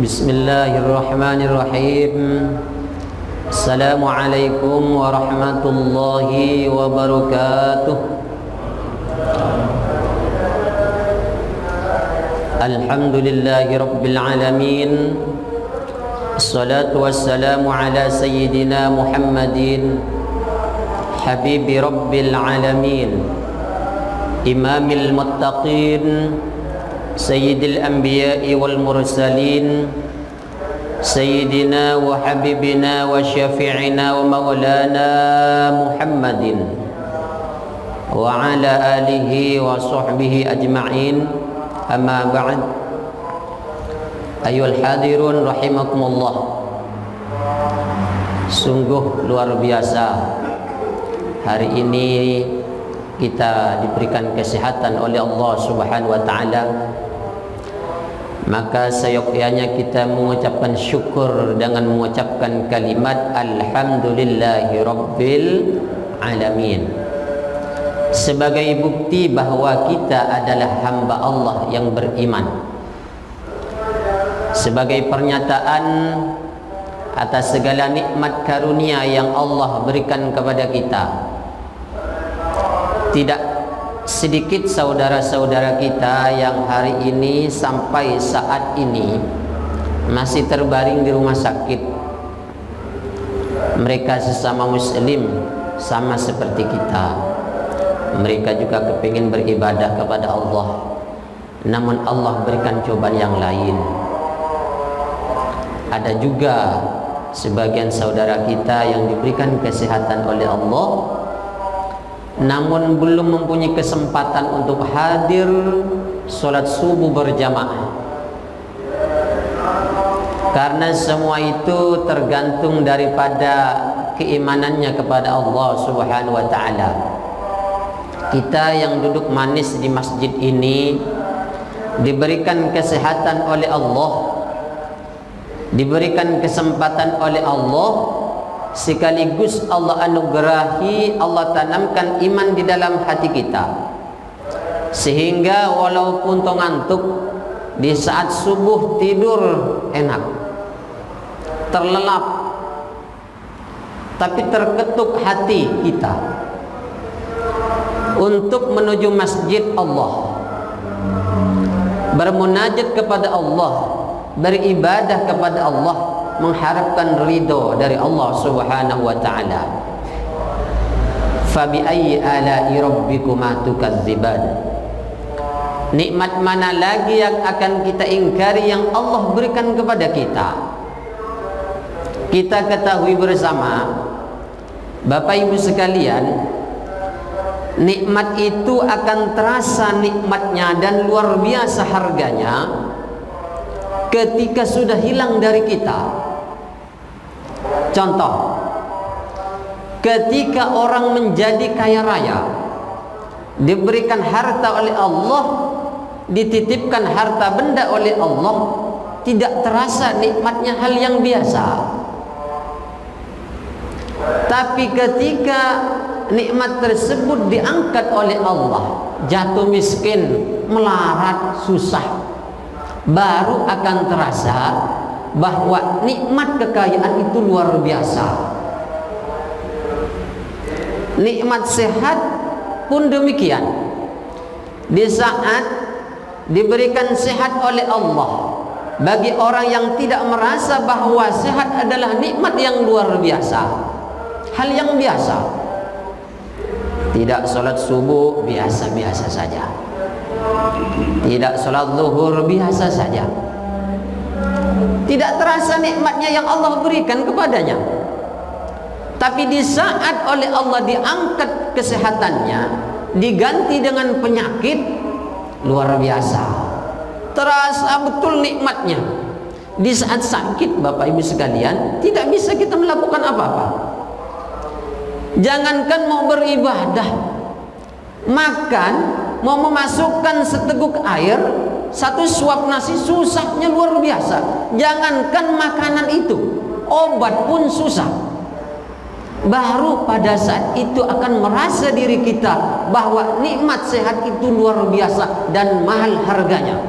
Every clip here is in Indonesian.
Bismillahirrahmanirrahim. Assalamualaikum warahmatullahi wabarakatuh. Alhamdulillahi rabbil alamin. Assalatu wassalamu ala sayyidina Muhammadin habibi rabbil alamin, imamil muttaqin, sayyidil anbiya'i wal mursalin, sayyidina wa habibina wa syafi'ina wa maulana Muhammadin wa ala alihi wa sahbihi ajma'in. Amma ba'd. Ayyuhal hadirun rahimakumullah. Sungguh luar biasa hari ini kita diberikan kesehatan oleh Allah Subhanahu wa taala. Maka seyogyanya kita mengucapkan syukur dengan mengucapkan kalimat alhamdulillahi rabbil alamin, sebagai bukti bahwa kita adalah hamba Allah yang beriman, sebagai pernyataan atas segala nikmat karunia yang Allah berikan kepada kita. Tidak sedikit saudara-saudara kita yang hari ini sampai saat ini masih terbaring di rumah sakit. Mereka sesama muslim, sama seperti kita. Mereka juga kepingin beribadah kepada Allah, namun Allah berikan cobaan yang lain. Ada juga sebagian saudara kita yang diberikan kesehatan oleh Allah, namun belum mempunyai kesempatan untuk hadir sholat subuh berjamaah. Karena semua itu tergantung daripada keimanannya kepada Allah Subhanahu wa taala. Kita yang duduk manis di masjid ini diberikan kesehatan oleh Allah, diberikan kesempatan oleh Allah, sekaligus Allah anugerahi, Allah tanamkan iman di dalam hati kita, sehingga walaupun ngantuk di saat subuh tidur enak, terlelap, tapi terketuk hati kita untuk menuju masjid Allah, bermunajat kepada Allah, beribadah kepada Allah, mengharapkan ridho dari Allah Subhanahu wa taala. Fa bi ayyi ala'i rabbikuma tukadziban. Nikmat mana lagi yang akan kita ingkari yang Allah berikan kepada kita? Kita ketahui bersama, Bapak Ibu sekalian, nikmat itu akan terasa nikmatnya dan luar biasa harganya ketika sudah hilang dari kita. Contoh, ketika orang menjadi kaya raya, diberikan harta oleh Allah, dititipkan harta benda oleh Allah, tidak terasa nikmatnya hal yang biasa. Tapi ketika nikmat tersebut diangkat oleh Allah, jatuh miskin, melarat, susah, baru akan terasa bahwa nikmat kekayaan itu luar biasa. Nikmat sehat pun demikian. Di saat diberikan sehat oleh Allah, bagi orang yang tidak merasa bahwa sehat adalah nikmat yang luar biasa, hal yang biasa, tidak sholat subuh biasa-biasa saja, tidak sholat zuhur biasa saja, tidak terasa nikmatnya yang Allah berikan kepadanya. Tapi di saat oleh Allah diangkat kesehatannya, diganti dengan penyakit, luar biasa, terasa betul nikmatnya. Di saat sakit, Bapak Ibu sekalian, tidak bisa kita melakukan apa-apa. Jangankan mau beribadah, makan, mau memasukkan seteguk air, satu suap nasi susahnya luar biasa. Jangankan makanan itu, obat pun susah. Baru pada saat itu akan merasa diri kita bahwa nikmat sehat itu luar biasa dan mahal harganya.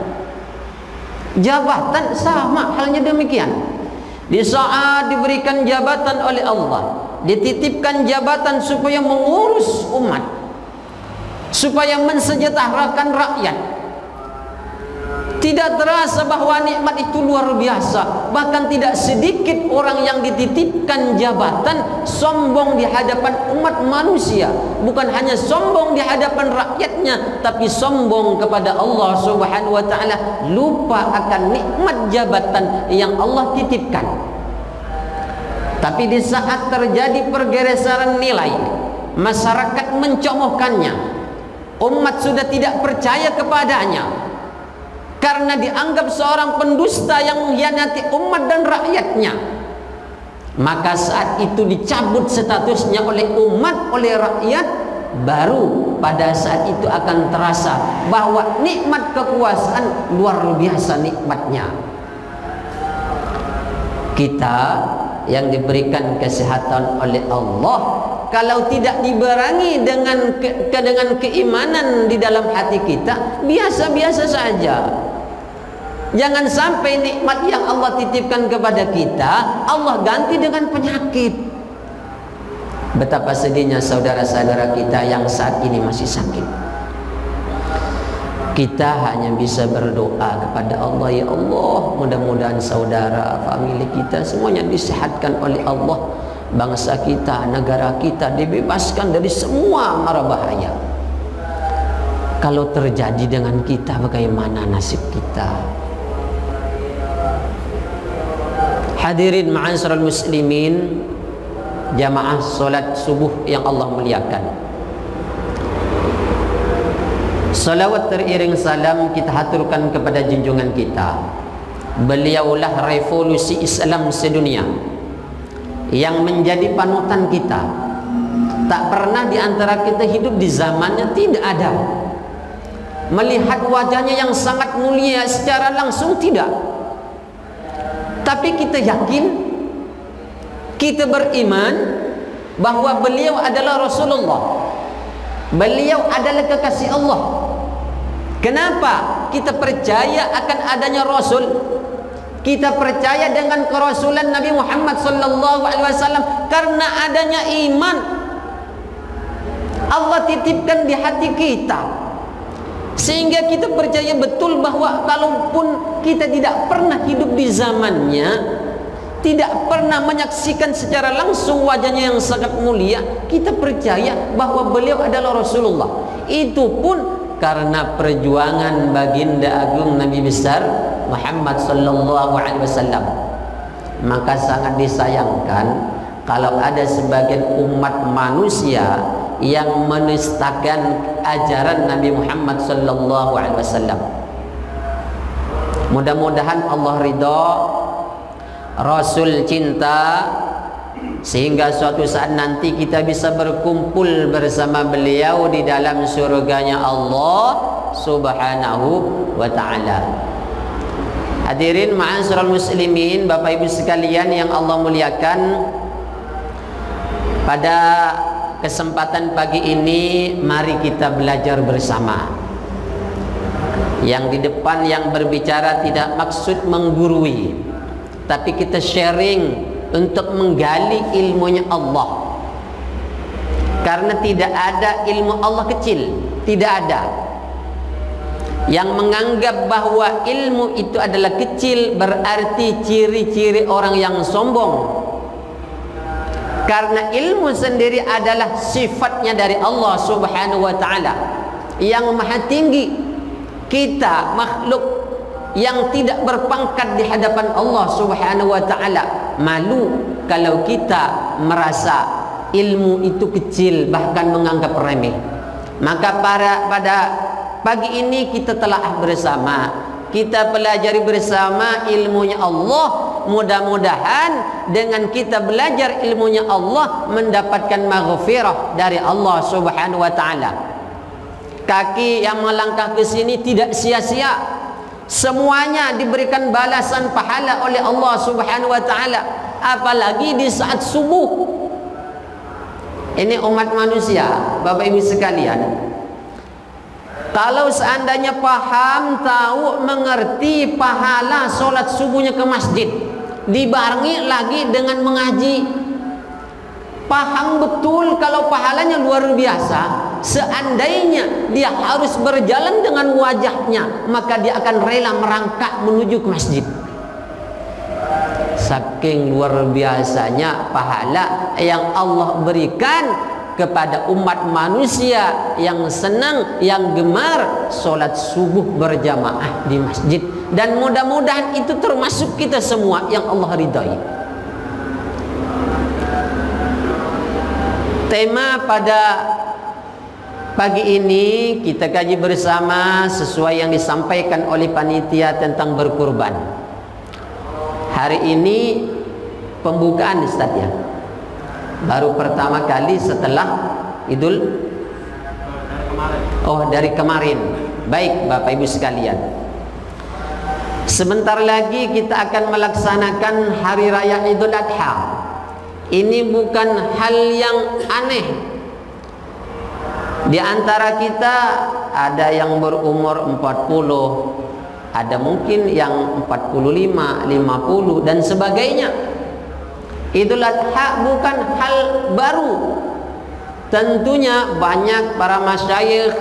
Jabatan sama halnya demikian. Di saat diberikan jabatan oleh Allah, dititipkan jabatan supaya mengurus umat, supaya mensejahterakan rakyat, tidak terasa bahwa nikmat itu luar biasa. Bahkan tidak sedikit orang yang dititipkan jabatan sombong di hadapan umat manusia. Bukan hanya sombong di hadapan rakyatnya, tapi sombong kepada Allah Subhanahu wa ta'ala, lupa akan nikmat jabatan yang Allah titipkan. Tapi di saat terjadi pergeseran nilai, masyarakat mencemohkannya, umat sudah tidak percaya kepadanya karena dianggap seorang pendusta yang mengkhianati umat dan rakyatnya, maka saat itu dicabut statusnya oleh umat, oleh rakyat, baru pada saat itu akan terasa bahwa nikmat kekuasaan luar biasa nikmatnya. Kita yang diberikan kesehatan oleh Allah, kalau tidak dibarengi dengan keimanan di dalam hati kita, biasa-biasa saja. Jangan sampai nikmat yang Allah titipkan kepada kita Allah ganti dengan penyakit. Betapa sedihnya saudara-saudara kita yang saat ini masih sakit. Kita hanya bisa berdoa kepada Allah, ya Allah, mudah-mudahan saudara, famili kita semuanya disehatkan oleh Allah. Bangsa kita, negara kita dibebaskan dari semua mara bahaya. Kalau terjadi dengan kita, bagaimana nasib kita? Hadirin ma'asyiral muslimin, jamaah salat subuh yang Allah muliakan. Salawat teriring salam kita haturkan kepada junjungan kita. Beliaulah revolusi Islam sedunia yang menjadi panutan kita. Tak pernah di antara kita hidup di zamannya tidak ada. Melihat wajahnya yang sangat mulia secara langsung tidak. Tapi kita yakin, kita beriman bahwa beliau adalah Rasulullah. Beliau adalah kekasih Allah. Kenapa kita percaya akan adanya Rasul? Kita percaya dengan kerasulan Nabi Muhammad sallallahu alaihi wasallam karena adanya iman. Allah titipkan di hati kita, sehingga kita percaya betul bahwa walaupun kita tidak pernah hidup di zamannya, tidak pernah menyaksikan secara langsung wajahnya yang sangat mulia, kita percaya bahwa beliau adalah Rasulullah. Itu pun karena perjuangan baginda agung Nabi besar Muhammad sallallahu alaihi wasallam. Maka sangat disayangkan kalau ada sebagian umat manusia yang menistakan ajaran Nabi Muhammad sallallahu alaihi wasallam. Mudah-mudahan Allah ridha, Rasul cinta, sehingga suatu saat nanti kita bisa berkumpul bersama beliau di dalam surganya Allah Subhanahu wa ta'ala. Hadirin ma'asyiral muslimin, Bapak Ibu sekalian yang Allah muliakan, pada kesempatan pagi ini mari kita belajar bersama. Yang di depan yang berbicara tidak maksud menggurui, tapi kita sharing untuk menggali ilmunya Allah. Karena tidak ada ilmu Allah kecil, tidak ada. Yang menganggap bahwa ilmu itu adalah kecil berarti ciri-ciri orang yang sombong. Karena ilmu sendiri adalah sifatnya dari Allah Subhanahu wa ta'ala yang maha tinggi. Kita makhluk yang tidak berpangkat di hadapan Allah Subhanahu wa ta'ala, malu kalau kita merasa ilmu itu kecil, bahkan menganggap remeh. Maka pada pagi ini kita telah bersama, kita pelajari bersama ilmunya Allah. Mudah-mudahan dengan kita belajar ilmunya Allah mendapatkan maghfirah dari Allah Subhanahu wa ta'ala. Kaki yang melangkah ke sini tidak sia-sia, semuanya diberikan balasan pahala oleh Allah Subhanahu wa ta'ala. Apalagi di saat subuh. Ini umat manusia, Bapak Ibu sekalian, Kalau seandainya paham, tahu, mengerti pahala sholat subuhnya ke masjid, dibarengi lagi dengan mengaji, paham betul kalau pahalanya luar biasa. Seandainya dia harus berjalan dengan wajahnya, maka dia akan rela merangkak menuju ke masjid. Saking luar biasanya pahala yang Allah berikan kepada umat manusia yang senang, yang gemar sholat subuh berjamaah di masjid. Dan mudah-mudahan itu termasuk kita semua yang Allah ridai. Tema pada pagi ini kita kaji bersama sesuai yang disampaikan oleh panitia tentang berkurban. Hari ini pembukaan Ustaz ya, baru pertama kali setelah Idul dari kemarin. Baik Bapak Ibu sekalian, sebentar lagi kita akan melaksanakan Hari Raya Idul Adha. Ini bukan hal yang aneh. Di antara kita ada yang berumur 40, ada mungkin yang 45, 50 dan sebagainya. Idul Adha bukan hal baru. Tentunya banyak para masyayikh,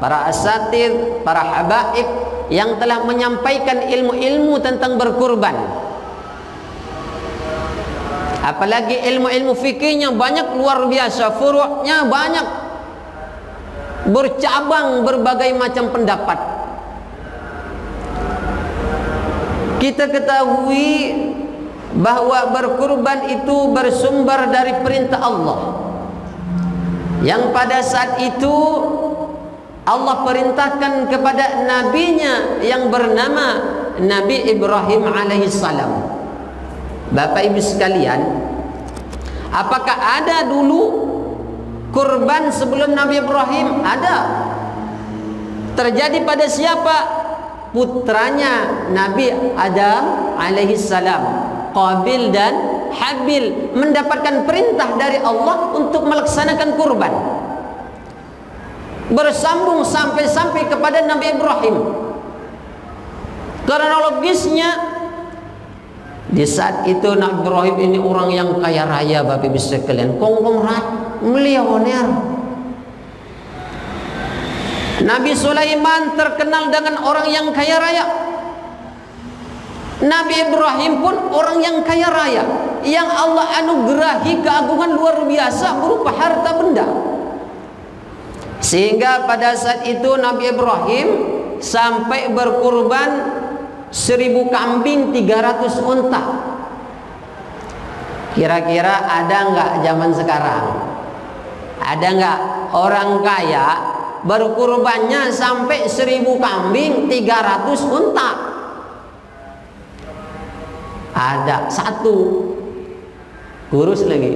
para asatidz, para habaib yang telah menyampaikan ilmu-ilmu tentang berkurban. Apalagi ilmu-ilmu fikihnya banyak luar biasa, furu'nya banyak, bercabang berbagai macam pendapat. Kita ketahui bahwa berkurban itu bersumber dari perintah Allah, yang pada saat itu Allah perintahkan kepada nabinya yang bernama Nabi Ibrahim alaihissalam. Bapak Ibu sekalian, apakah ada dulu kurban sebelum Nabi Ibrahim? Ada. Terjadi pada siapa? Putranya Nabi Adam alaihissalam, Qabil dan Habil, mendapatkan perintah dari Allah untuk melaksanakan kurban. Bersambung sampai kepada Nabi Ibrahim. Kronologisnya, di saat itu Nabi Ibrahim ini orang yang kaya raya, Bapak Ibu sekalian, konglomerat, miliuner. Nabi Sulaiman terkenal dengan orang yang kaya raya. Nabi Ibrahim pun orang yang kaya raya, yang Allah anugerahi keagungan luar biasa berupa harta benda. Sehingga pada saat itu Nabi Ibrahim sampai berkurban 1000 kambing, 300 unta. Kira-kira ada nggak zaman sekarang? Ada nggak orang kaya berkurbannya sampai 1000 kambing, 300 unta? Ada satu, kurus lagi.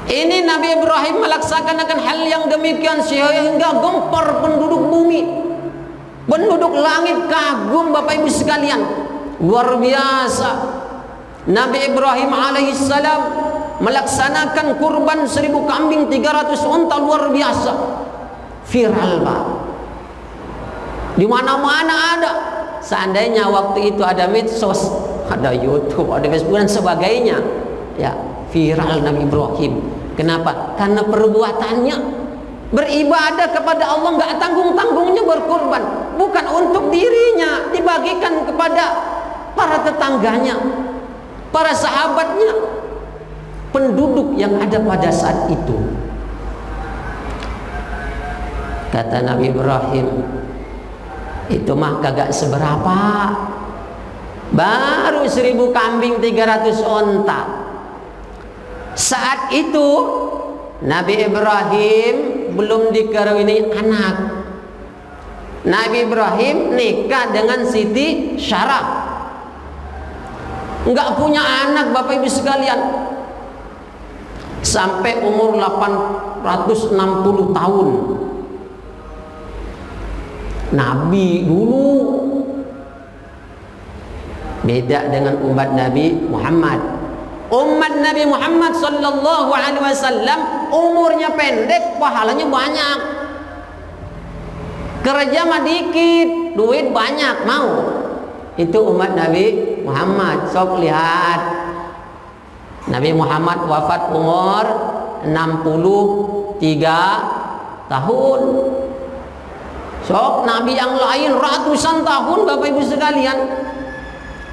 Ini Nabi Ibrahim melaksanakan hal yang demikian sehingga gempar penduduk bumi, penduduk langit kagum. Bapak Ibu sekalian, luar biasa. Nabi Ibrahim alaihissalam melaksanakan kurban 1000 kambing, 300 unta, luar biasa. Viral Pak, di mana-mana ada. Seandainya waktu itu ada medsos, ada YouTube, ada Facebook dan sebagainya, ya viral Nabi Ibrahim. Kenapa? Karena perbuatannya beribadah kepada Allah, nggak tanggung-tanggungnya berkorban, bukan untuk dirinya, dibagikan kepada para tetangganya, para sahabatnya, penduduk yang ada pada saat itu. Kata Nabi Ibrahim, itu mah kagak seberapa, baru 1000 kambing, 300 unta. Saat itu Nabi Ibrahim belum dikaruniai anak. Nabi Ibrahim nikah dengan Siti Syarah, nggak punya anak Bapak Ibu sekalian, sampai umur 860 tahun. Nabi dulu beda dengan umat Nabi Muhammad. Umat Nabi Muhammad sallallahu alaihi wasallam umurnya pendek, pahalanya banyak. Kerja mah dikit, duit banyak, mau. Itu umat Nabi Muhammad. Sok lihat, Nabi Muhammad wafat umur 63 tahun. Sok Nabi yang lain ratusan tahun, Bapak Ibu sekalian.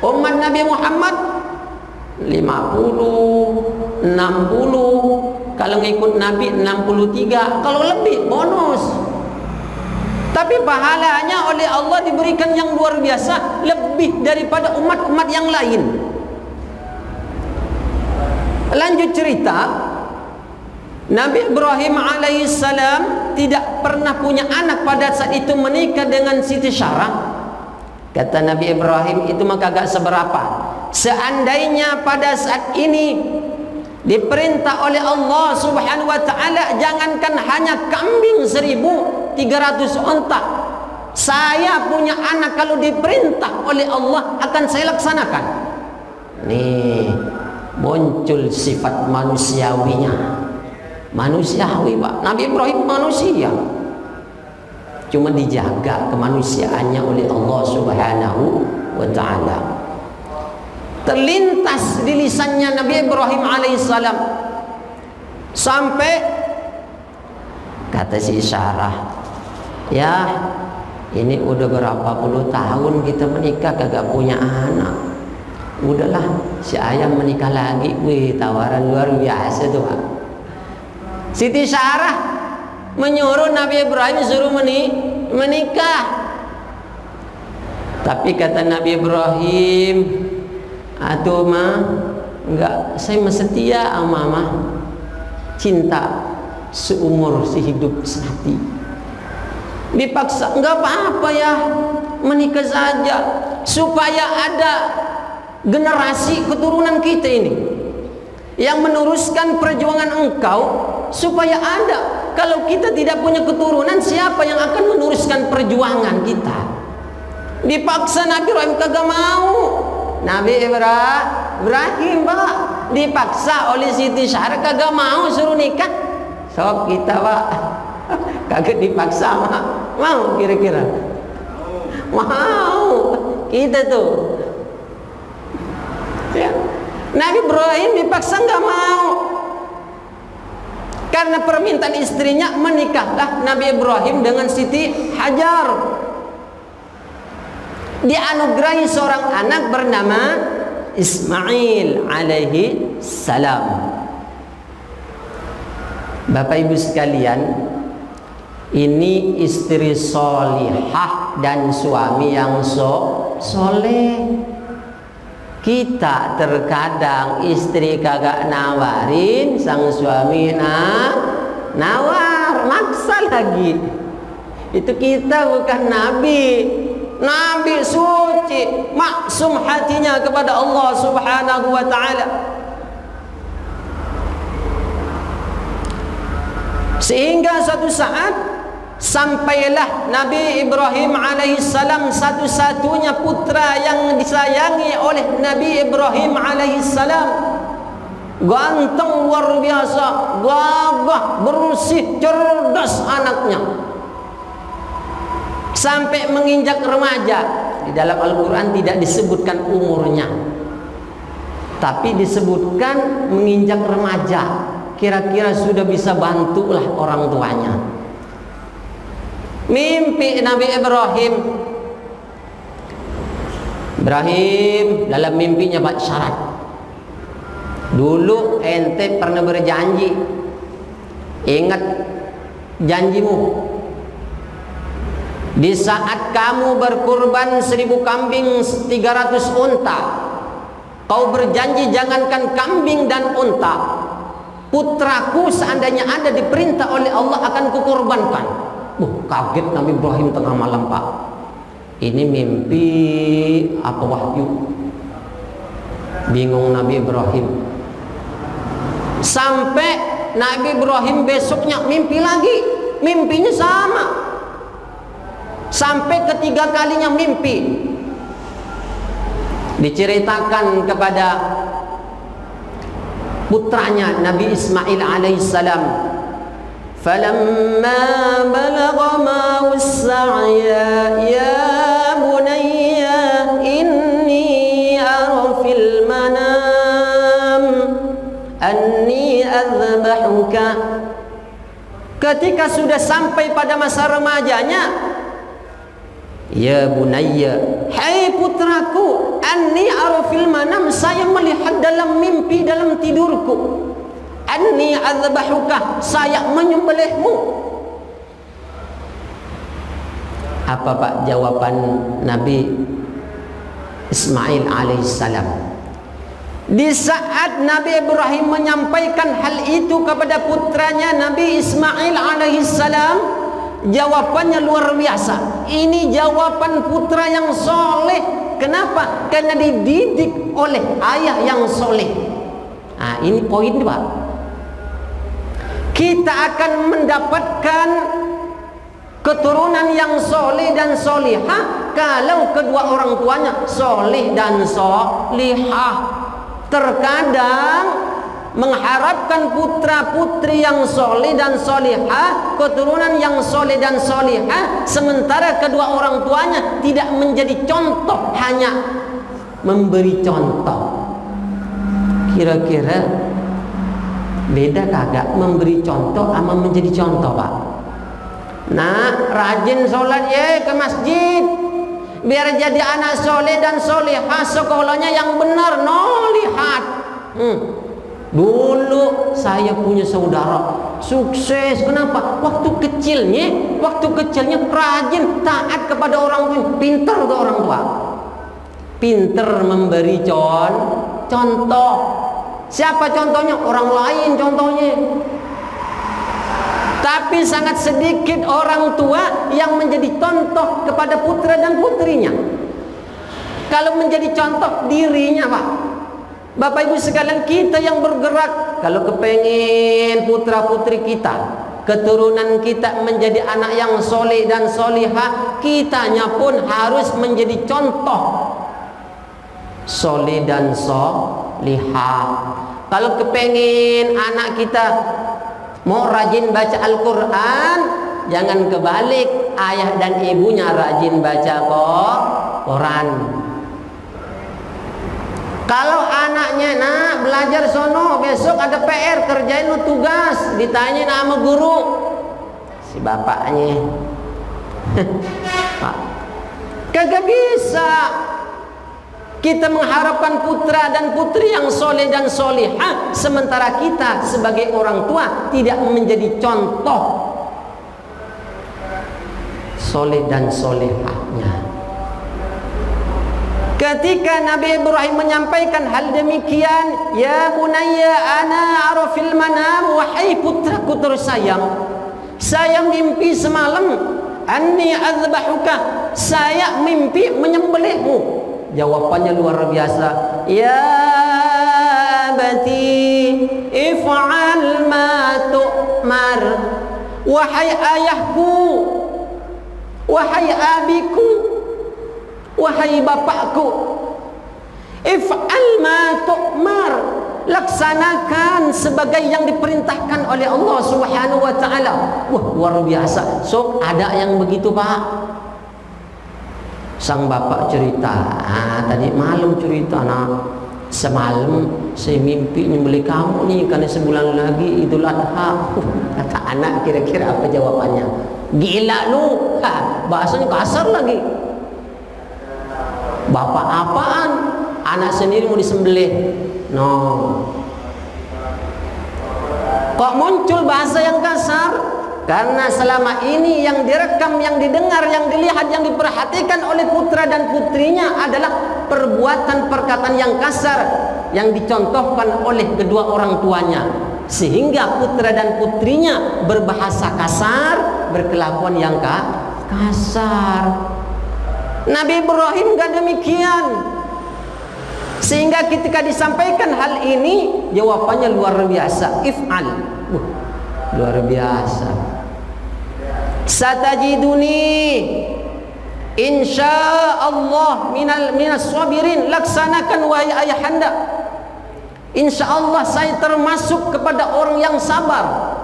Umat Nabi Muhammad 50, 60, kalau ngikut Nabi 63, kalau lebih bonus. Tapi pahalanya oleh Allah diberikan yang luar biasa, lebih daripada umat-umat yang lain. Lanjut cerita, Nabi Ibrahim alaihissalam tidak pernah punya anak pada saat itu, menikah dengan Siti Sarah. Kata Nabi Ibrahim, itu mah kagak seberapa. Seandainya pada saat ini diperintah oleh Allah subhanahu wa ta'ala, jangankan hanya kambing 1.300 unta, saya punya anak kalau diperintah oleh Allah akan saya laksanakan. Nih muncul sifat manusiawinya. Manusiawi, Pak. Nabi Ibrahim manusia, cuma dijaga kemanusiaannya oleh Allah subhanahu wa ta'ala. Terlintas di lisannya Nabi Ibrahim alaihissalam, sampai kata si Sarah, ya ini udah berapa puluh tahun kita menikah kagak punya anak, udahlah si ayam menikah lagi. Wih, tawaran luar biasa tuh, Pak. Siti Sarah menyuruh Nabi Ibrahim suruh menikah. Tapi kata Nabi Ibrahim, atuh mah enggak, saya mah setia sama mama, cinta seumur sehidup semati. Dipaksa, enggak apa-apa ya, menikah saja supaya ada generasi keturunan kita ini yang meneruskan perjuangan engkau, supaya ada. Kalau kita tidak punya keturunan, siapa yang akan meneruskan perjuangan kita? Dipaksa Nabi Ibrahim kagak mau. Nabi Ibrahim, Pak, dipaksa oleh Siti Sarah kagak mau suruh nikah. Sok kita, Pak, kagak dipaksa mah mau kira-kira? Mau kita tuh ya. Nabi Ibrahim dipaksa nggak mau, karena permintaan istrinya. Menikahlah Nabi Ibrahim dengan Siti Hajar. Dianugerahi seorang anak bernama Ismail alaihi salam. Bapak Ibu sekalian, ini istri solihah dan suami yang soleh. Kita terkadang istri kagak nawarin, sang suami nawar, maksa lagi. Itu kita bukan Nabi. Nabi suci, maksum hatinya kepada Allah subhanahu wa ta'ala. Sehingga suatu saat sampailah Nabi Ibrahim alaihissalam, satu-satunya putra yang disayangi oleh Nabi Ibrahim alaihissalam. Ganteng luar biasa, gagah, bersih, cerdas anaknya. Sampai menginjak remaja. Di dalam Al-Quran tidak disebutkan umurnya, tapi disebutkan menginjak remaja. Kira-kira sudah bisa bantulah orang tuanya. Mimpi Nabi Ibrahim dalam mimpinya buat syarat. Dulu ente pernah berjanji, ingat janjimu. Di saat kamu berkurban 1.000 kambing 300 unta, kau berjanji jangankan kambing dan unta, putraku seandainya ada diperintah oleh Allah akan kukorbankan. Kaget Nabi Ibrahim tengah malam, Pak. Ini mimpi apa wahyu? Bingung Nabi Ibrahim. Sampai Nabi Ibrahim besoknya mimpi lagi, mimpinya sama. Sampai ketiga kalinya mimpi. Diceritakan kepada putranya Nabi Ismail alaihissalam. Falamma balagha ma'us sa'ya ya bunayya inni ara fil manam anni adbahuka. Ketika sudah sampai pada masa remajanya, ya bunayya, hai putraku, anni ara fil manam, saya melihat dalam mimpi, dalam tidurku, anni adbahuka, saya menyembelihmu. Apa Pak jawaban Nabi Ismail alaihissalam? Di saat Nabi Ibrahim menyampaikan hal itu kepada putranya Nabi Ismail alaihissalam, jawabannya luar biasa. Ini jawaban putra yang soleh. Kenapa? Karena dididik oleh ayah yang soleh. Nah, ini poin Pak. Kita akan mendapatkan keturunan yang soleh dan solihah kalau kedua orang tuanya soleh dan solihah. Terkadang mengharapkan putra putri yang soleh dan solihah, keturunan yang soleh dan solihah, sementara kedua orang tuanya tidak menjadi contoh, hanya memberi contoh. Kira-kira beda kagak memberi contoh sama menjadi contoh Pak? Nah, rajin sholat ya ke masjid, biar jadi anak soleh dan solehah, sekolahnya yang benar. No, lihat. Dulu saya punya saudara sukses. Kenapa? Waktu kecilnya rajin, taat kepada orang tua, pintar ke orang tua, pintar memberi contoh. Siapa contohnya? Orang lain contohnya. Tapi sangat sedikit orang tua yang menjadi contoh kepada putra dan putrinya. Kalau menjadi contoh dirinya Pak. Bapak Ibu sekalian, kita yang bergerak, kalau kepengen putra putri kita, keturunan kita menjadi anak yang soleh dan solihah, kitanya pun harus menjadi contoh soleh dan solihah. Kalau kepengen anak kita mau rajin baca Al-Quran, jangan kebalik, ayah dan ibunya rajin baca Quran. Kalau anaknya, nak belajar sono, besok ada PR, kerjain lu tugas, ditanyain sama guru, si bapaknya Pak, kagak bisa kita mengharapkan putra dan putri yang soleh dan solihah, sementara kita sebagai orang tua tidak menjadi contoh soleh dan solehahnya. Ketika Nabi Ibrahim menyampaikan hal demikian, ya bunayya ana ara fil manam, wahai putraku tersayang, saya mimpi semalam, anni azbahuka, saya mimpi menyembelihmu. Jawabannya luar biasa. Ya abati if'al ma tu'mar, wahai ayahku, wahai abiku, wahai bapakku, if'al ma tu'mar, laksanakan sebagai yang diperintahkan oleh Allah Subhanahu wa taala. Wah, luar biasa. Sok ada yang begitu, Pak. Sang bapak cerita, tadi malam cerita, semalam saya mimpi nyembelih kamu nih, karena sebulan lagi Idul Adha. Kata anak, kira-kira apa jawabannya? Gila lu, bahasanya kasar lagi. Bapak apaan? Anak sendiri mau disembelih? No. Kok muncul bahasa yang kasar? Karena selama ini yang direkam, yang didengar, yang dilihat, yang diperhatikan oleh putra dan putrinya adalah perbuatan perkataan yang kasar yang dicontohkan oleh kedua orang tuanya, sehingga putra dan putrinya berbahasa kasar, berkelakuan yang kasar. Nabi Ibrahim gak demikian, sehingga ketika disampaikan hal ini, jawabannya luar biasa. If'al, luar biasa. Satajiduni insyaallah minas sabirin, laksanakan wahai ayahanda, Insya Allah saya termasuk kepada orang yang sabar.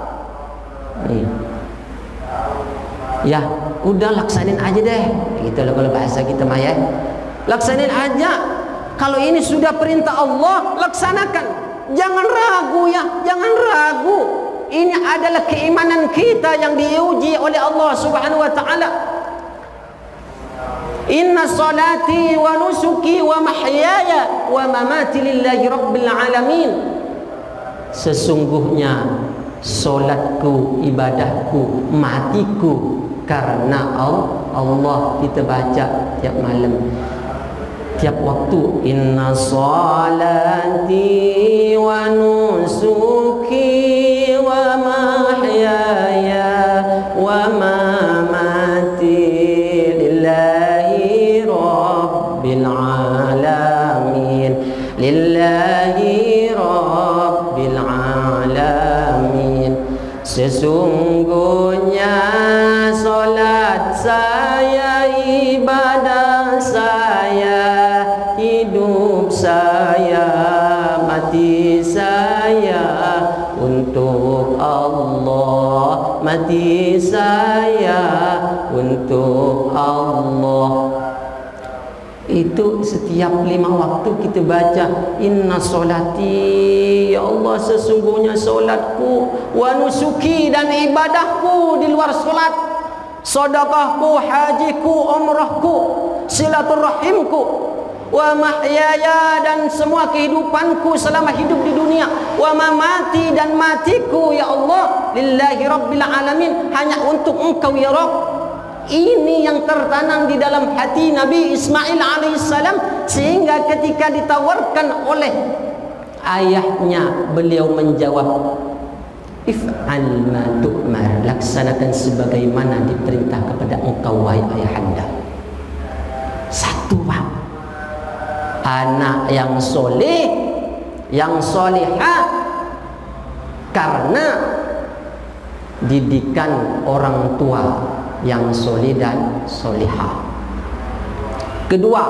Ya, udah laksanin aja deh. Gitu loh kalau bahasa kita mah ya. Laksanin aja. Kalau ini sudah perintah Allah, laksanakan. Jangan ragu ya, jangan ragu. Ini adalah keimanan kita yang diuji oleh Allah Subhanahu wa taala. Inna salati wa nusuki wa mahyaya wa mamati lillahi rabbil alamin. Sesungguhnya solatku, ibadahku, matiku karena Allah. Kita baca tiap malam, tiap waktu. Inna salati wa nusuki wa mahyaya wa mamati lillahi rabbil alamin. Lillahi rabbil alamin. Sesungguhnya solat saya, ibadah saya, hidup saya, mati saya untuk Allah. Mati saya untuk Allah. Itu setiap 5 waktu kita baca inna solati, ya Allah sesungguhnya solatku, wa nusuki dan ibadahku di luar solat, sedekahku, hajiku, umrahku, silaturahimku, wa mahyaya dan semua kehidupanku selama hidup di dunia, wa mamati dan matiku ya Allah lillahi rabbil alamin, hanya untuk Engkau ya Rabb. Ini yang tertanam di dalam hati Nabi Ismail alaihissalam, sehingga ketika ditawarkan oleh ayahnya, beliau menjawab, if'al ma tu'mar, laksanakan sebagaimana diperintah kepada engkau wahai ayahanda. Satu Pak, anak yang soleh, yang solehah karena didikan orang tua yang soleh dan solehah. Kedua,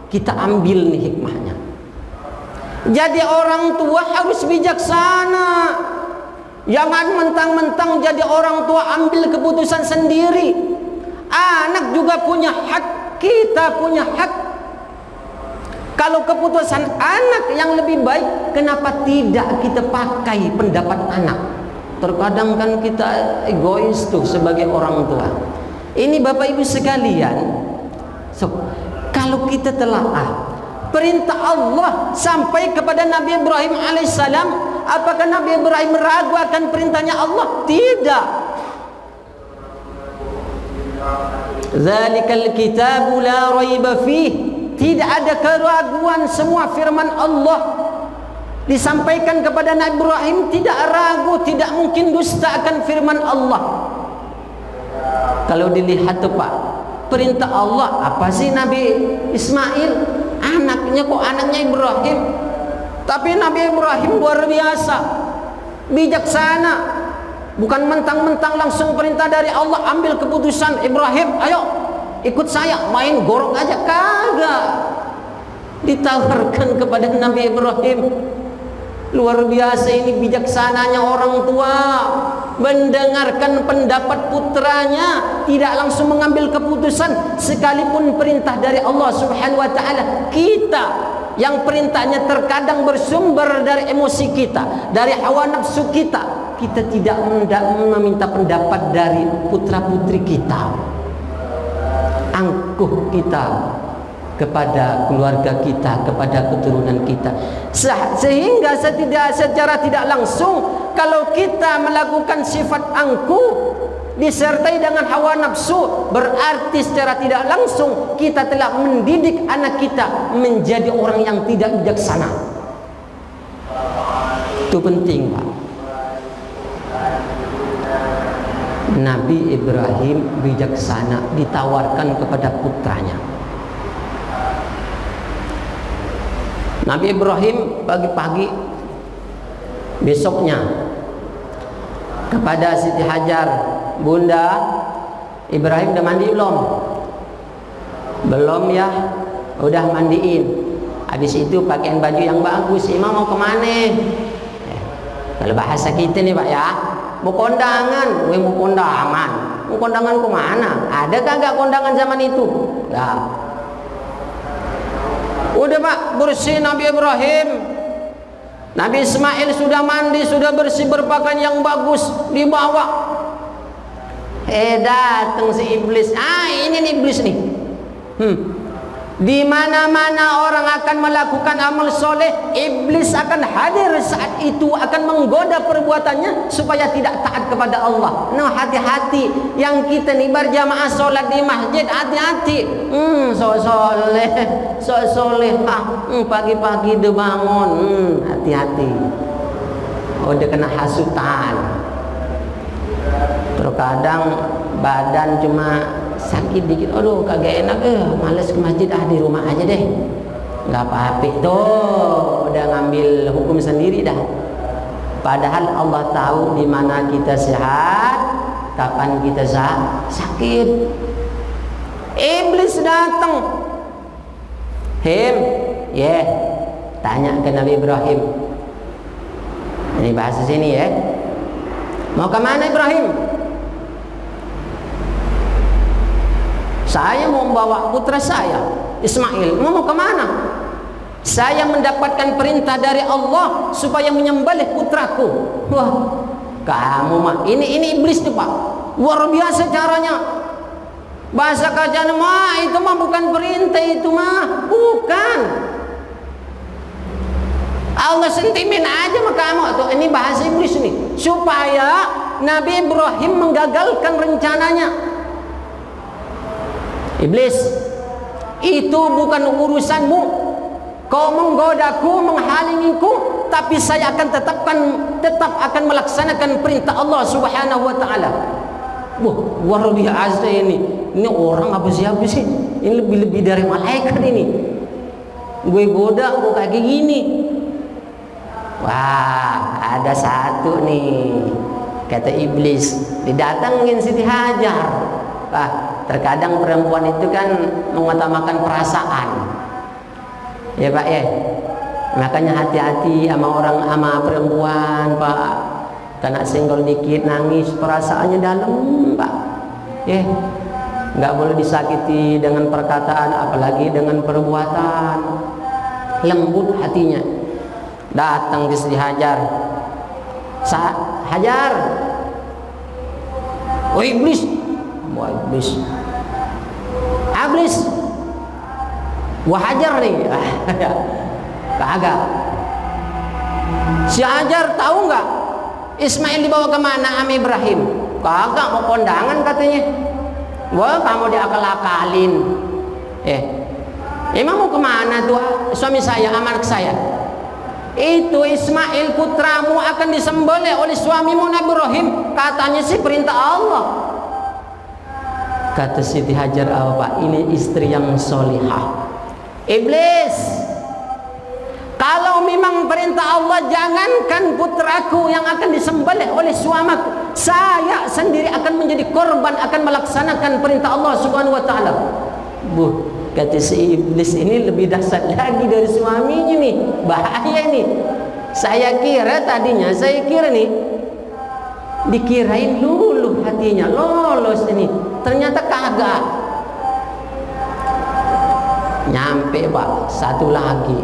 kita ambil nih hikmahnya. Jadi orang tua harus bijaksana. Jangan mentang-mentang jadi orang tua ambil keputusan sendiri. Anak juga punya hak, kita punya hak. Kalau keputusan anak yang lebih baik, kenapa tidak kita pakai pendapat anak? Terkadang kan kita egois tuh sebagai orang tua. Ini Bapak Ibu sekalian, kalau kita telaah perintah Allah sampai kepada Nabi Ibrahim alaihissalam, apakah Nabi Ibrahim ragu akan perintahnya Allah? Tidak. Zalikal kitabu la raiba fih. Tidak ada keraguan, semua firman Allah disampaikan kepada Nabi Ibrahim, tidak ragu, tidak mungkin dusta akan firman Allah. Kalau dilihat tuh Pak, perintah Allah apa sih Nabi Ismail? Anaknya kok anaknya Ibrahim. Tapi Nabi Ibrahim luar biasa, bijaksana. Bukan mentang-mentang langsung perintah dari Allah ambil keputusan, Ibrahim ayo ikut saya main gorok aja, kagak. Ditawarkan kepada Nabi Ibrahim. Luar biasa ini bijaksananya orang tua, mendengarkan pendapat putranya, tidak langsung mengambil keputusan sekalipun perintah dari Allah Subhanahu wa taala. Kita yang perintahnya terkadang bersumber dari emosi kita, dari hawa nafsu kita, kita tidak meminta pendapat dari putra-putri kita. Angkuh kita kepada keluarga kita, kepada keturunan kita, sehingga secara tidak langsung kalau kita melakukan sifat angkuh disertai dengan hawa nafsu, berarti secara tidak langsung kita telah mendidik anak kita menjadi orang yang tidak bijaksana. Itu penting Pak. Nabi Ibrahim bijaksana, ditawarkan kepada putranya. Nabi Ibrahim pagi-pagi besoknya kepada Siti Hajar, Bunda, Ibrahim udah mandi belum? Belum ya, udah mandiin. Habis itu pakaian baju yang bagus. Imam mau kemana? Kalau bahasa kita nih Pak ya, mau kondangan. Mau kondangan. Mau kondangan ke mana? Ada kagak kondangan zaman itu? Ya. Udah Pak, bersih Nabi Ibrahim. Nabi Ismail sudah mandi, sudah bersih, berpakaian yang bagus, dibawa. Datang si iblis. Ini nih iblis nih. Di mana-mana orang akan melakukan amal soleh, iblis akan hadir saat itu, akan menggoda perbuatannya supaya tidak taat kepada Allah. Nah, hati-hati yang kita nih berjamaah sholat di masjid, hati-hati. Sok soleh, pagi-pagi udah bangun, hati-hati. Udah kena hasutan. Terkadang badan cuma sakit dikit, aduh kagak enak, males ke masjid, di rumah aja deh, nggak apa-apa tuh, udah ngambil hukum sendiri dah. Padahal Allah tahu di mana kita sehat, kapan kita sakit. Iblis datang, tanya ke Nabi Ibrahim. Ini bahasa sini ya, mau kemana Ibrahim? Saya mau membawa putra saya Ismail. Mau kemana? Saya mendapatkan perintah dari Allah supaya menyembelih putraku. Wah, kamu mah ini iblis tuh Pak, luar biasa caranya. Bahasa kajian mah itu mah bukan perintah, itu mah bukan. Allah sentimen aja sama kamu tuh. Ini bahasa iblis nih, supaya Nabi Ibrahim menggagalkan rencananya. Iblis, itu bukan urusanmu. Kau menggodaku, menghalangiku, tapi saya akan tetap akan melaksanakan perintah Allah Subhanahu wa taala. Wah, luar biasa ini. Ini orang apa siapa sih? Ini lebih dari malaikat ini. Gue goda kok kayak gini. Wah, ada satu nih, kata iblis, didatengin Siti Hajar. Terkadang perempuan itu kan mengutamakan perasaan, ya Pak ya. Makanya hati-hati sama perempuan Pak. Kena senggol dikit nangis, perasaannya dalam Pak. Ya, nggak boleh disakiti dengan perkataan, apalagi dengan perbuatan. Lembut hatinya. Datang ke Siti Hajar. Hajar. Oh iblis. Iblis, gua hajar nih. Kagak. Si Hajar tahu nggak Ismail dibawa kemana sama Ibrahim? Kagak, mau kondangan katanya. Wah, kamu diakal-akalin. Emang mau kemana tuh suami saya, anak saya? Itu Ismail putramu akan disembelih oleh suamimu Nabi Ibrahim. Katanya sih perintah Allah. Kata Siti Hajar, Pak, ini istri yang solihah. Iblis, kalau memang perintah Allah, jangankan putraku yang akan disembelih oleh suamiku, saya sendiri akan menjadi korban, akan melaksanakan perintah Allah Subhanahu wa taala. Kata si iblis ini lebih dahsyat lagi dari suaminya nih. Bahaya nih. Saya kira nih, dikirain luluh hatinya, lolos ini, ternyata kagak. Nyampe Pak, satu lagi.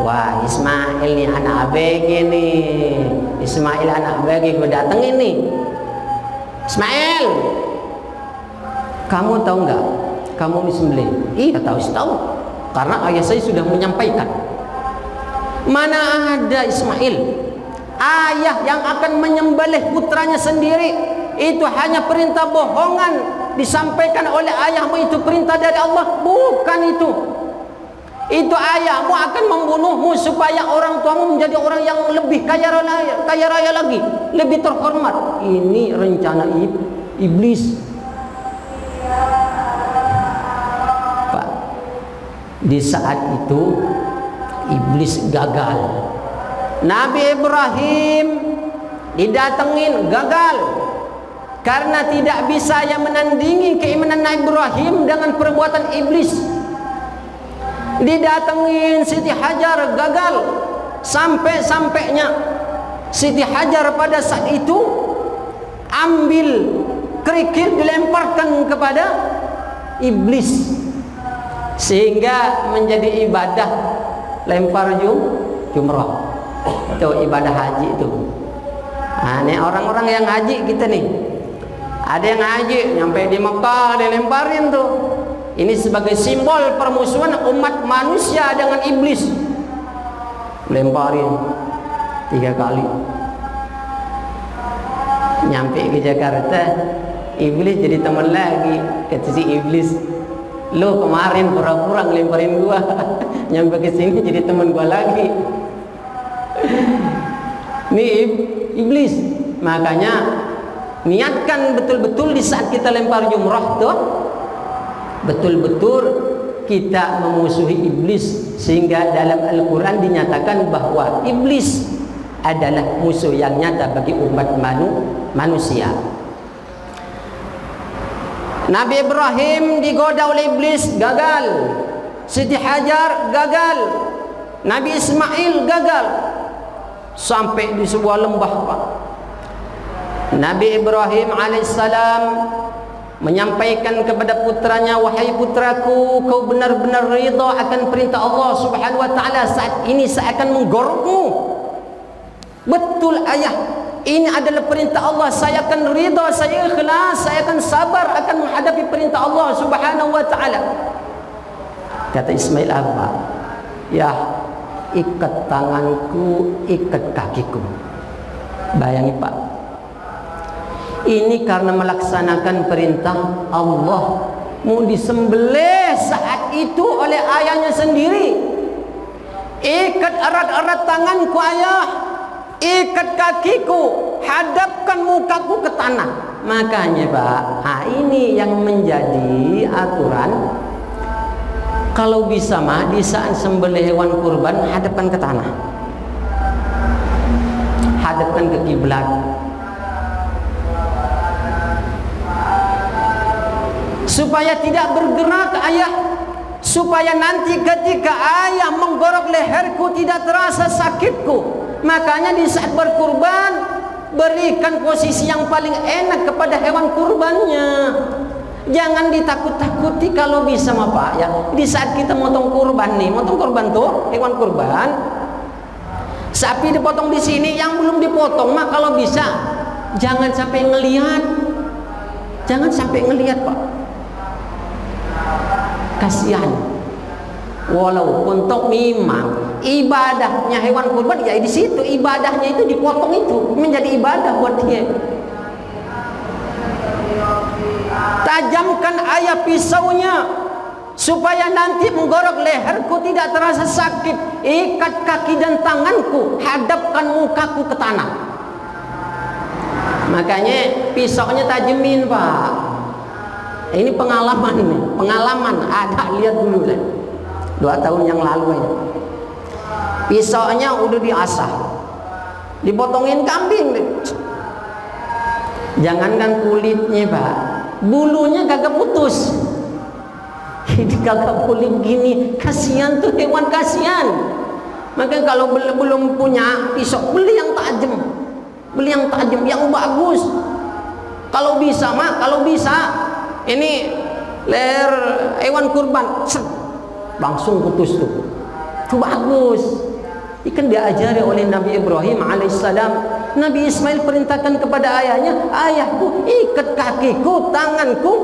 Wah, Ismail nih anak ABG nih. Ismail anak ABG gue datengin nih. Ismail, kamu tahu nggak? Kamu disembelih? Iya tahu. Karena ayah saya sudah menyampaikan. Mana ada Ismail, ayah yang akan menyembelih putranya sendiri. Itu hanya perintah bohongan disampaikan oleh ayahmu, itu perintah dari Allah. Bukan itu. Itu ayahmu akan membunuhmu supaya orang tuamu menjadi orang yang lebih kaya raya lagi, lebih terhormat. Ini rencana iblis. Pak, di saat itu iblis gagal. Nabi Ibrahim didatengin, gagal. Karena tidak bisa yang menandingi keimanan Nabi Ibrahim dengan perbuatan iblis. Didatengin Siti Hajar, gagal. Sampai-sampainya Siti Hajar pada saat itu ambil kerikil dilemparkan kepada iblis, sehingga menjadi ibadah lempar jumrah. Itu ibadah haji itu. Nah, ini orang-orang yang haji kita nih, ada yang haji nyampe di Mekah dilemparin tuh. Ini sebagai simbol permusuhan umat manusia dengan iblis. Lemparin 3 kali. Nyampe ke Jakarta, iblis jadi teman lagi. Kata si iblis, lo kemarin pura-pura ngelemparin gua, nyampe ke sini jadi teman gua lagi. Ini iblis. Makanya niatkan betul-betul di saat kita lempar jumrah tuh, betul-betul kita memusuhi iblis, sehingga dalam Al-Quran dinyatakan bahwa iblis adalah musuh yang nyata bagi umat manusia. Nabi Ibrahim digoda oleh iblis, gagal. Siti Hajar gagal. Nabi Ismail gagal. Sampai di sebuah lembah, Pak. Nabi Ibrahim alaihissalam menyampaikan kepada putranya, wahai putraku, kau benar-benar ridha akan perintah Allah Subhanahu wa taala. Saat ini saya akan menggorokmu. Betul ayah, ini adalah perintah Allah. Saya akan ridha, saya ikhlas, saya akan sabar akan menghadapi perintah Allah Subhanahu wa taala. Kata Ismail apa? Ya, ikat tanganku, ikat kakiku. Bayangi Pak, ini karena melaksanakan perintah Allah, mau disembelih saat itu oleh ayahnya sendiri. Ikat erat-erat tanganku ayah, ikat kakiku, hadapkan mukaku ke tanah. Makanya Pak, ini yang menjadi aturan. Kalau bisa mah di saat sembelih hewan kurban, hadapkan ke tanah, hadapkan ke kiblat. Supaya tidak bergerak ayah, supaya nanti ketika ayah menggorok leherku tidak terasa sakitku. Makanya di saat berkurban, berikan posisi yang paling enak kepada hewan kurbannya. Jangan ditakut-takuti kalau bisa mah Pak ya. Di saat kita motong kurban nih, motong kurban tuh hewan kurban, sapi dipotong di sini, yang belum dipotong mah kalau bisa jangan sampai ngelihat, jangan sampai ngelihat Pak. Kasihan. Walaupun toh memang ibadahnya hewan kurban ya di situ, ibadahnya itu dipotong itu menjadi ibadah buat dia. Tajamkan ayah pisaunya supaya nanti menggorok leherku tidak terasa sakit. Ikat kaki dan tanganku, hadapkan mukaku ke tanah. Makanya pisaunya tajemin Pak. Ini pengalaman nih, pengalaman ada, lihat dulu lah. 2 tahun yang lalu ya. Pisaunya udah diasah, dipotongin kambing deh. Jangankan kulitnya Pak, bulunya kagak putus. Ini kagak kulit gini, kasihan tuh hewan, kasihan. Maka kalau belum punya pisau, beli yang tajam, beli yang tajam, yang bagus. Kalau bisa mah, kalau bisa ini leher hewan kurban, langsung putus tuh. Itu bagus. Ikan diajari oleh Nabi Ibrahim alaihissalam. Nabi Ismail perintahkan kepada ayahnya, ayahku ikat kakiku, tanganku,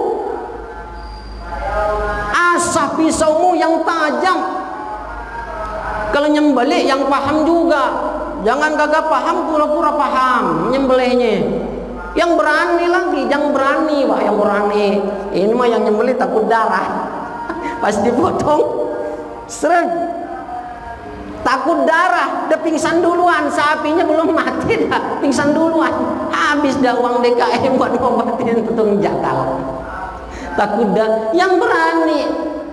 asah pisaumu yang tajam. Kalau nyembelih yang paham juga, jangan kagak paham pura-pura paham nyembelihnya. Yang berani lagi, yang berani Pak, yang berani. Ini mah yang nyembelih takut darah. Pas dipotong, seret, takut darah, udah pingsan duluan. Sapinya belum mati dah, pingsan duluan. Habis dah uang DKM buat ngobatin tukang jagal. Takut dah. Yang berani,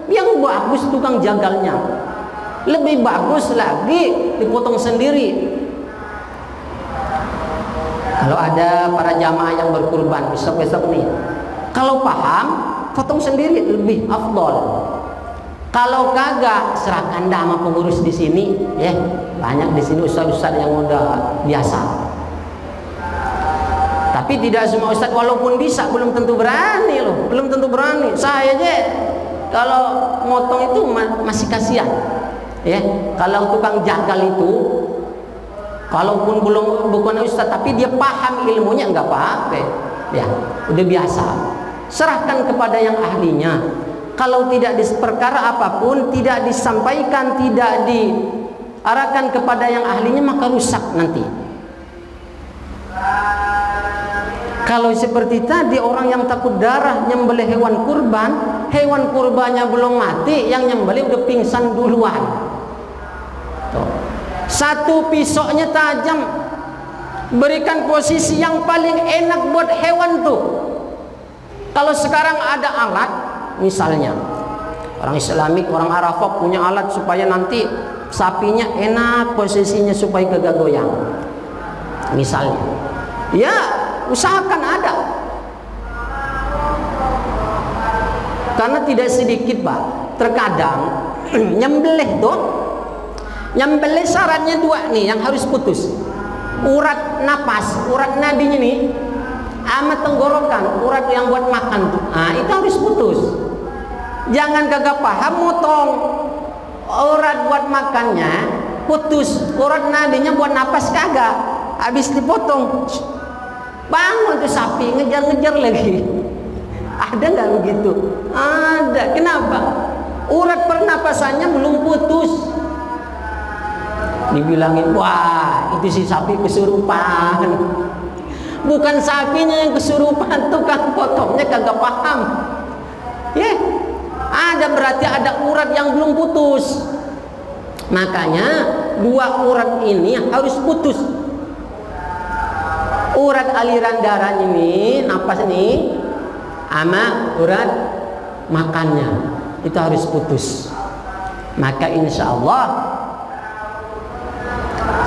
yang bagus tukang jagalnya. Lebih bagus lagi dipotong sendiri. Kalau ada para jamaah yang berkurban besok-besok nih, kalau paham potong sendiri lebih afdol. Kalau kagak, serahkan dah sama pengurus di sini, ya. Banyak di sini ustaz-ustaz yang udah biasa. Tapi tidak semua ustaz walaupun bisa belum tentu berani loh, belum tentu berani. Saya aja kalau motong itu masih kasihan, ya. Kalau tukang jagal itu, kalaupun bukan ustaz tapi dia paham ilmunya enggak apa-apa, ya. Udah biasa. Serahkan kepada yang ahlinya. Kalau tidak perkara apapun tidak disampaikan, tidak diarahkan kepada yang ahlinya, maka rusak nanti. Kalau seperti tadi orang yang takut darah nyembelih hewan kurbannya belum mati, yang nyembelih udah pingsan duluan. Tuh. Satu pisaunya tajam, berikan posisi yang paling enak buat hewan tuh. Kalau sekarang ada alat, misalnya orang Islamik, orang Arafah punya alat supaya nanti sapinya enak posisinya supaya kagak goyang, misalnya, ya usahakan ada. Karena tidak sedikit Pak, terkadang nyembelih tuh, nyembelih syaratnya dua nih yang harus putus, urat napas, urat nadinya nih sama tenggorokan, urat yang buat makan tuh, nah itu harus putus. Jangan kagak paham motong urat buat makannya putus, urat nadinya buat napas kagak, habis dipotong bangun tuh sapi ngejar-ngejar lagi. Ada nggak begitu? Ada. Kenapa? Urat pernapasannya belum putus. Dibilangin, wah itu si sapi kesurupan. Bukan sapinya yang kesurupan, tukang potongnya kagak paham. Ya, ada berarti ada urat yang belum putus. Makanya dua urat ini harus putus. Urat aliran darah ini, napas ini, sama urat makannya itu harus putus. Maka insya Allah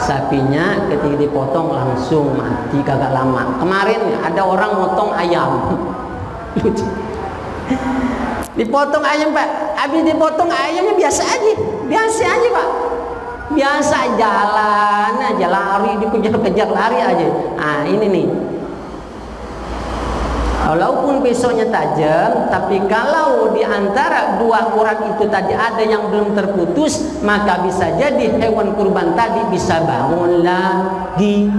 sapinya ketika dipotong langsung mati kagak lama. Kemarin ada orang motong ayam, dipotong ayam Pak, habis dipotong ayamnya biasa aja Pak, biasa jalan aja, lari, dikejar-kejar lari aja. Nah ini nih, walaupun pisaunya tajam, tapi kalau di antara dua urat itu tadi ada yang belum terputus, maka bisa jadi hewan kurban tadi bisa bangun lagi.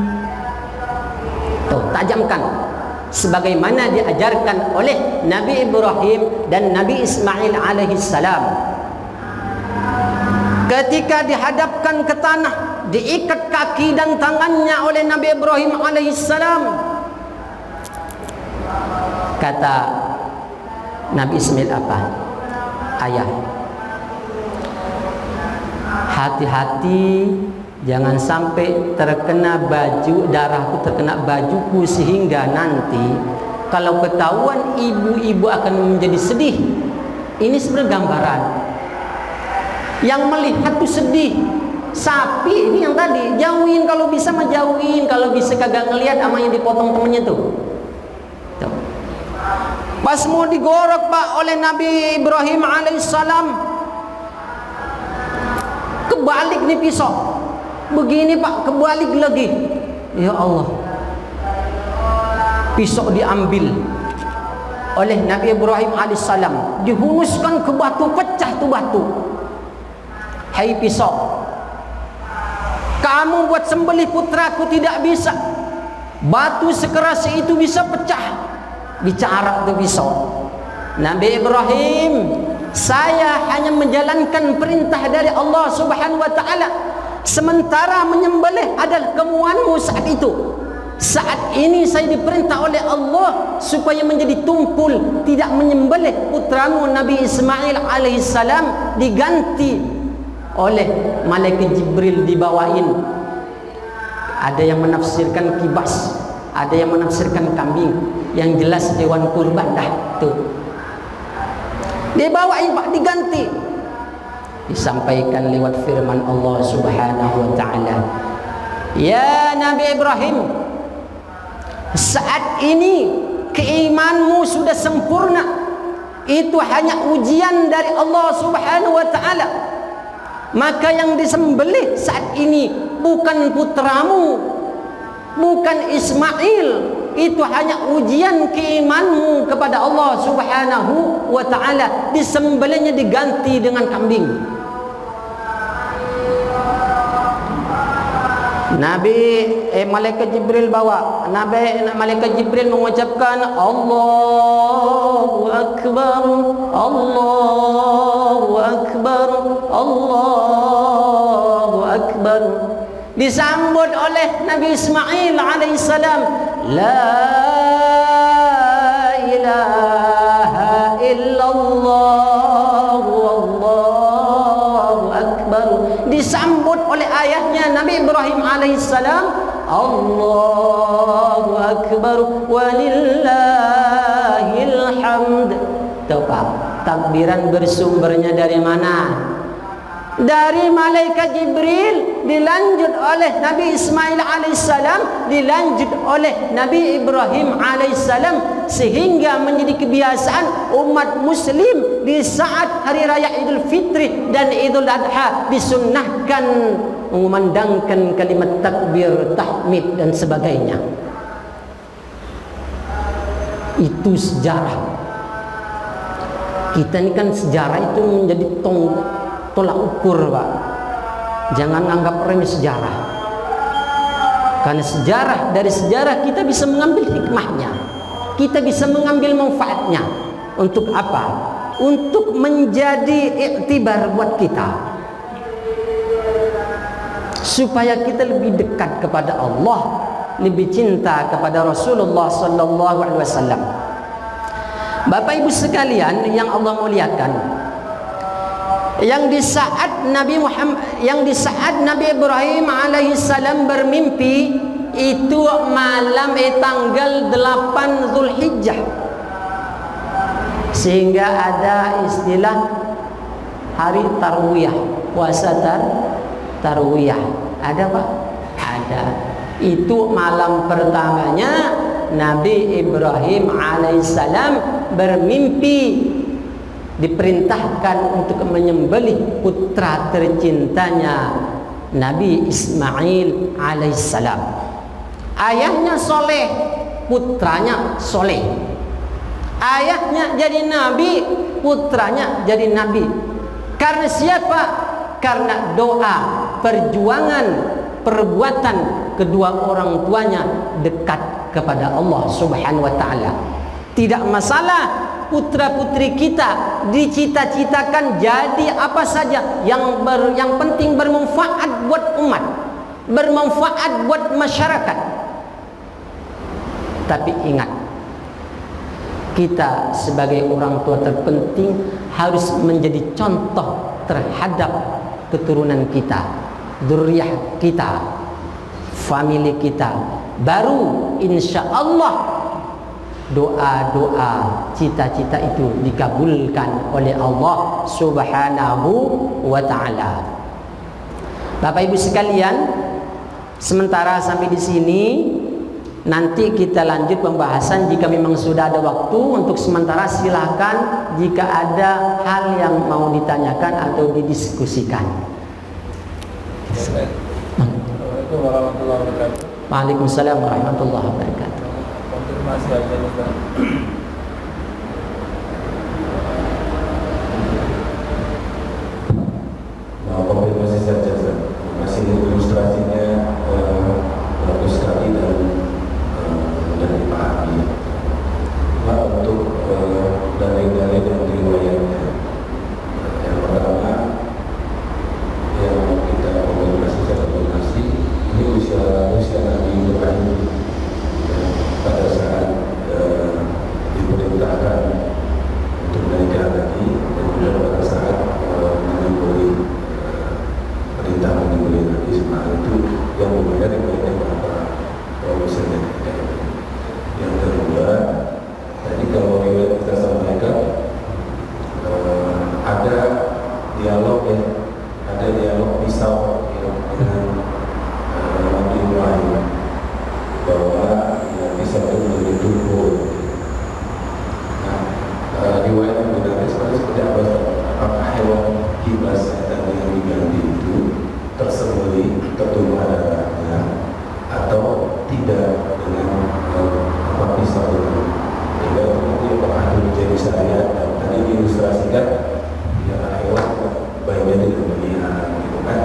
Tuh, tajamkan sebagaimana diajarkan oleh Nabi Ibrahim dan Nabi Ismail alaihissalam. Ketika dihadapkan ke tanah, diikat kaki dan tangannya oleh Nabi Ibrahim alaihissalam, kata Nabi Ismail apa? Ayah, hati-hati jangan sampai terkena baju, darahku terkena bajuku sehingga nanti kalau ketahuan ibu-ibu akan menjadi sedih. Ini sebenarnya gambaran. Yang melihat tuh sedih. Sapi ini yang tadi jauhin, kalau bisa mah jauhin, kalau bisa kagak ngelihat sama yang dipotong temennya tuh. Pas mau digorok Pak oleh Nabi Ibrahim alaihissalam, kebalik nih pisau. Begini Pak, kebalik lagi. Ya Allah. Pisau diambil oleh Nabi Ibrahim alaihissalam, dihunuskan ke batu, pecah tuh batu. Hai pisau, kamu buat sembelih putraku tidak bisa. Batu sekeras itu bisa pecah. Bicara tuh pisau. Nabi Ibrahim, saya hanya menjalankan perintah dari Allah Subhanahu wa taala, sementara menyembelih adalah kemuanmu saat itu. Saat ini saya diperintah oleh Allah supaya menjadi tumpul, tidak menyembelih putramu Nabi Ismail alaihissalam, diganti oleh malaikat Jibril dibawain. Ada yang menafsirkan kibas, ada yang menafsirkan kambing, yang jelas hewan kurban dah tuh. Dibawain Pak, diganti. Disampaikan lewat firman Allah Subhanahu wa taala, ya Nabi Ibrahim, saat ini keimanmu sudah sempurna, itu hanya ujian dari Allah Subhanahu wa taala. Maka yang disembelih saat ini bukan putramu, bukan Ismail, itu hanya ujian keimanmu kepada Allah Subhanahu wa taala. Disembelihnya diganti dengan kambing. Malaikat Jibril bawa. Malaikat Jibril mengucapkan Allahu Akbar, Allahu Akbar, Allahu Akbar. Disambut oleh Nabi Ismail alaihissalam, La ilaha illallah, Allahu Akbar. Disambut oleh ayahnya Nabi Ibrahim alaihissalam, Allahu Akbar walillahil hamd. Tahu takbiran bersumbernya dari mana? Dari malaikat Jibril, dilanjut oleh Nabi Ismail alaihissalam, dilanjut oleh Nabi Ibrahim alaihissalam, sehingga menjadi kebiasaan umat muslim di saat hari raya Idul Fitri dan Idul Adha disunnahkan mengumandangkan kalimat takbir, tahmid dan sebagainya. Itu sejarah. Kita ini kan sejarah itu menjadi tolak ukur, Pak. Jangan anggap remeh sejarah. Karena dari sejarah kita bisa mengambil hikmahnya, kita bisa mengambil manfaatnya. Untuk apa? Untuk menjadi iktibar buat kita, supaya kita lebih dekat kepada Allah, lebih cinta kepada Rasulullah sallallahu alaihi wasallam. Bapak Ibu sekalian yang Allah muliakan, yang di saat Nabi Ibrahim alaihissalam bermimpi itu malam tanggal 8 Zulhijjah, sehingga ada istilah hari tarwiyah, puasa tarwiyah. Ada Pak? Ada. Itu malam pertamanya Nabi Ibrahim alaihissalam bermimpi diperintahkan untuk menyembelih putra tercintanya Nabi Ismail alaihissalam. Ayahnya soleh, putranya soleh. Ayahnya jadi nabi, putranya jadi nabi. Karena siapa? Karena doa, perjuangan, perbuatan kedua orang tuanya dekat kepada Allah Subhanahu wa taala. Tidak masalah putra putri kita dicita-citakan jadi apa saja, yang penting bermanfaat buat umat, bermanfaat buat masyarakat. Tapi ingat, kita sebagai orang tua terpenting harus menjadi contoh terhadap keturunan kita, dzurriyyah kita, famili kita. Baru insya Allah doa-doa, cita-cita itu dikabulkan oleh Allah Subhanahu wa ta'ala. Bapak Ibu sekalian, sementara sampai di sini, nanti kita lanjut pembahasan jika memang sudah ada waktu. Untuk sementara silakan jika ada hal yang mau ditanyakan atau didiskusikan. Assalamualaikum warahmatullahi wabarakatuh. Waalaikumsalam warahmatullahi wabarakatuh. Konfirmasi aja nih, Pak. Nah, konfirmasi saja, Pak. Masih ilustrasinya bagus sekali dan dipahami. Nah, untuk dalil-dalil yang diriwayatkan, yang pertama yang kita konfirmasi secara donasi ini usia Nabi Ibrahim pada saat tersembelih tertumpah darahnya atau tidak dengan pisau itu, sehingga nanti akan menjadi syariat. Dan tadi diilustrasikan ya hewan baiknya tidak berlian gitu kan,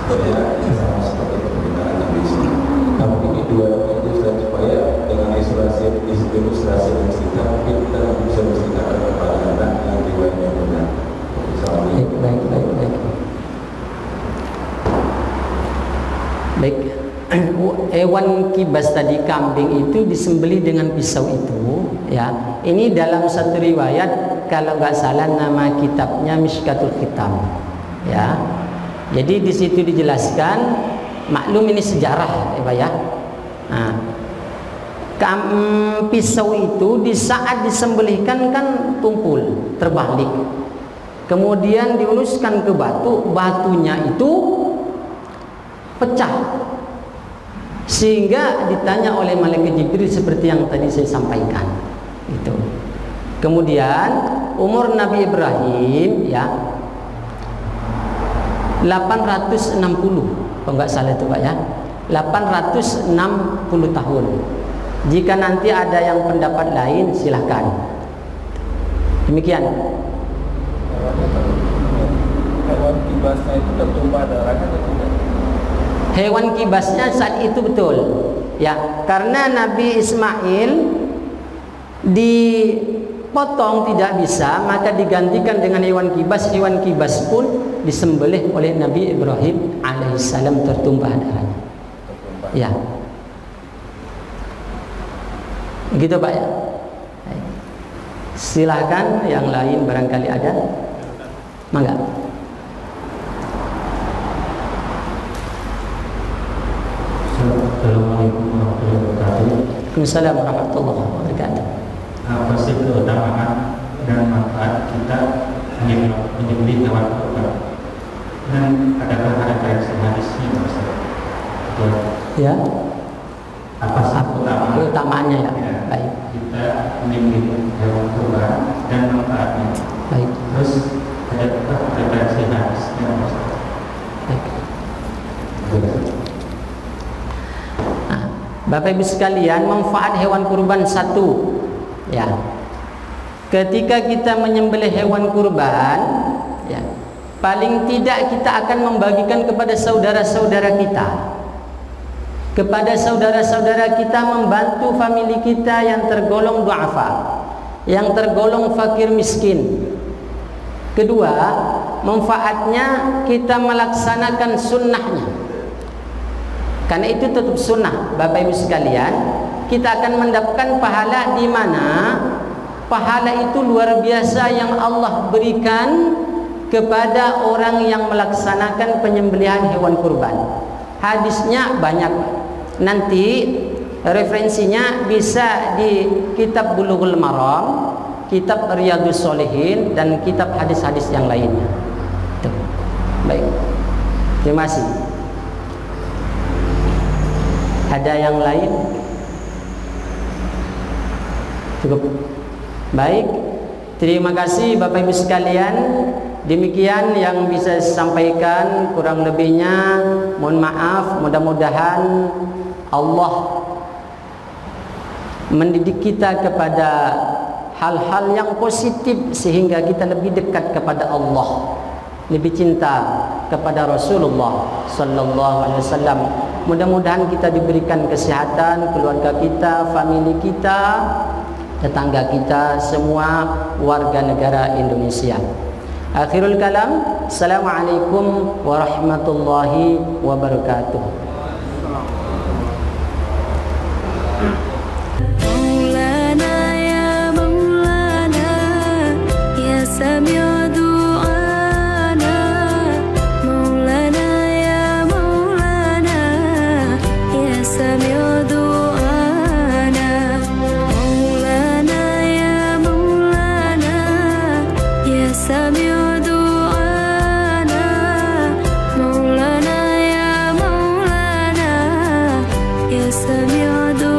sebenarnya sama seperti permintaan Nabi SAW. Namun ini dua itu supaya dengan ilustrasi dan cerita mungkin kita bisa menceritakan kepada anak yang riwayatnya benar. Baik. Hewan kibas tadi, kambing itu disembelih dengan pisau itu, ya. Ini dalam satu riwayat, kalau nggak salah nama kitabnya Mishkatul Khitam, ya. Jadi di situ dijelaskan, maklum ini sejarah, ya Pak ya. Nah, pisau itu di saat disembelihkan kan tumpul, terbalik. Kemudian diuluskan ke batu, batunya itu pecah. Sehingga ditanya oleh malaikat Jibril seperti yang tadi saya sampaikan. Itu. Kemudian umur Nabi Ibrahim ya 860, kalau nggak salah itu Pak ya, 860 tahun. Jika nanti ada yang pendapat lain silahkan. Demikian. Hewan kibasnya itu tertumpah darahnya atau tidak? Hewan kibasnya saat itu betul, ya, karena Nabi Ismail dipotong tidak bisa, maka digantikan dengan hewan kibas. Hewan kibas pun disembelih oleh Nabi Ibrahim alaihissalam, tertumpah darahnya. Ya, gitu Pak ya. Silahkan yang lain barangkali ada, mangga. Assalamualaikum warahmatullahi wabarakatuh. Waalaikumsalam warahmatullahi wabarakatuh. Apa sih keutamaan dan manfaat kita menyembelih hewan kurban? Dan adakah ada hadisnya, Mas? Ya. Apa sih keutamaannya ya? Ya, baik. kita menyembelih hewan kurban dan manfaatnya. Baik. Terus adakah referensi hadisnya, Mas? Baik. Bapak Ibu sekalian, manfaat hewan kurban satu, ya. Ketika kita menyembelih hewan kurban, ya, paling tidak kita akan membagikan kepada saudara-saudara kita. Kepada saudara-saudara kita, membantu famili kita yang tergolong du'afa, yang tergolong fakir miskin. Kedua, manfaatnya kita melaksanakan sunnahnya. Karena itu tetap sunnah, Bapak Ibu sekalian, kita akan mendapatkan pahala di mana pahala itu luar biasa yang Allah berikan kepada orang yang melaksanakan penyembelihan hewan kurban. Hadisnya banyak. Nanti referensinya bisa di kitab Bulughul Maram, kitab Riyadhus Shalihin, dan kitab hadis-hadis yang lainnya. Tuh. Baik. Terima kasih. Ada yang lain? Cukup. Baik. Terima kasih Bapak Ibu sekalian. Demikian yang bisa saya sampaikan, kurang lebihnya mohon maaf. Mudah-mudahan Allah mendidik kita kepada hal-hal yang positif sehingga kita lebih dekat kepada Allah, lebih cinta kepada Rasulullah sallallahu alaihi wasallam. Mudah-mudahan kita diberikan kesehatan, keluarga kita, famili kita, tetangga kita, semua warga negara Indonesia. Akhirul kalam, assalamualaikum warahmatullahi wabarakatuh. Maulana ya Maulana ya Sami' du'ana, Maulana ya Maulana ya Sami' du'ana, Maulana ya Maulana ya Sami' du'ana, Maulana ya Maulana ya Sami' du'ana.